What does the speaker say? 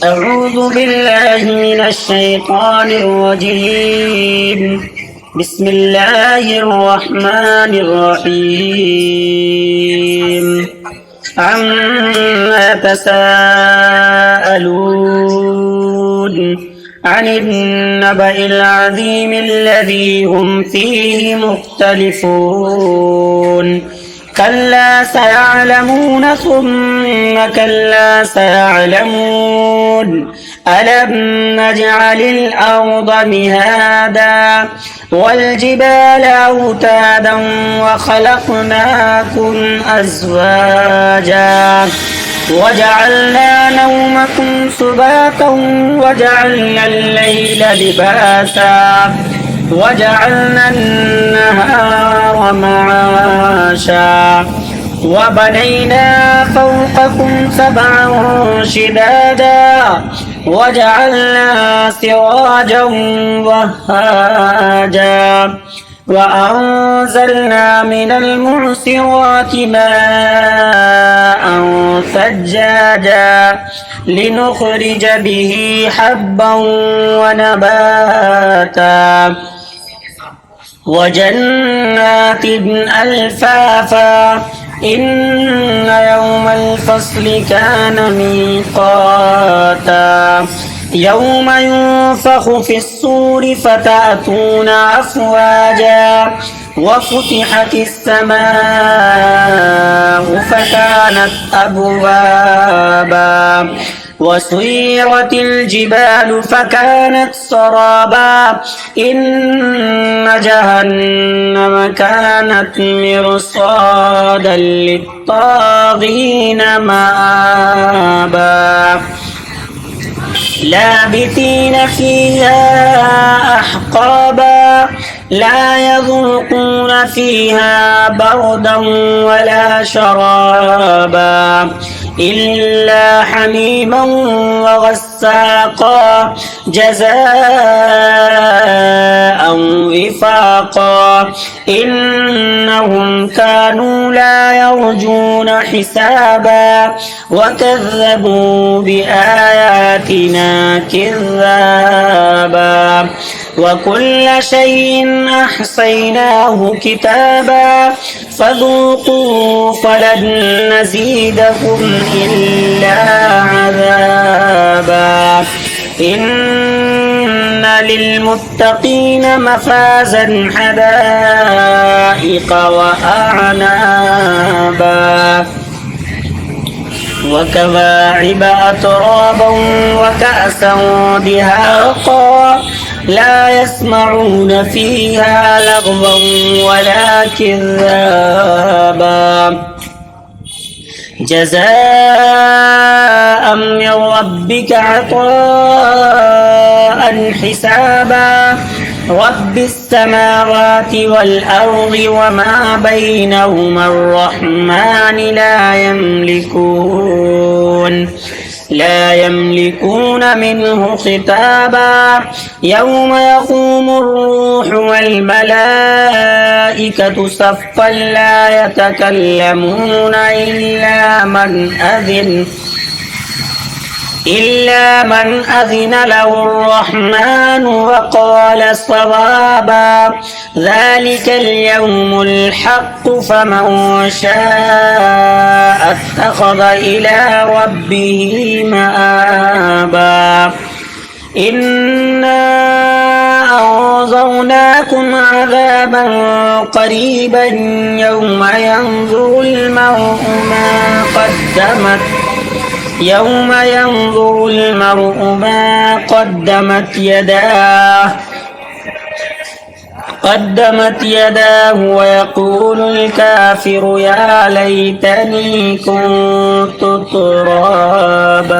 أعوذ بالله من الشيطان الرجيم. بسم الله الرحمن الرحيم. عما تساءلون عن النبأ العظيم الذي هم فيه مختلفون كلا سيعلمون ثم كلا سيعلمون ألم نجعل الأرض مهادا والجبال أوتادا وخلقناكم أزواجا وجعلنا نومكم سباتا وجعلنا الليل لباسا وجعلنا النهار معاشا وبنينا فوقكم سبعا شدادا وجعلنا سراجا وهاجا وأنزلنا من المعصرات ماء ثجاجا لنخرج به حبا ونباتا وجنات ألفافا إن يوم الفصل كان ميقاتا يوم ينفخ في الصور فتأتون أفواجا وفتحت السماء فكانت أبوابا وسيرت الجبال فكانت سرابا إن جهنم كانت مرصادا للطاغين مآبا لابثين فيها أحقابا لا يذوقون فيها بردا ولا شرابا إلا حميما وغساقا جزاء وفاقا إنهم كانوا لا يرجون حسابا وكذبوا بآياتنا كذابا وكل شيء أحصيناه كتابا فذوقوا فلن نزيدكم إلا عذابا إن للمتقين مفازا حدائق وأعنابا وكواعب أترابا وكأسا دهاقا لا يسمعون فيها لغوا ولا كذابا جزاء من ربك عطاء حسابا رب السماوات والأرض وما بينهما الرحمن لا يملكون منه خطابا يوم يقوم الروح والملائكة صفا لا يتكلمون إلا من أذن له الرحمن وقال صوابا ذلك اليوم الحق فمن شاء اتخذ إلى ربه مآبا إنا أنذرناكم عذابا قريبا يوم ينظر المرء ما قدمت يداه ويقول الكافر يا ليتني كنت ترابا.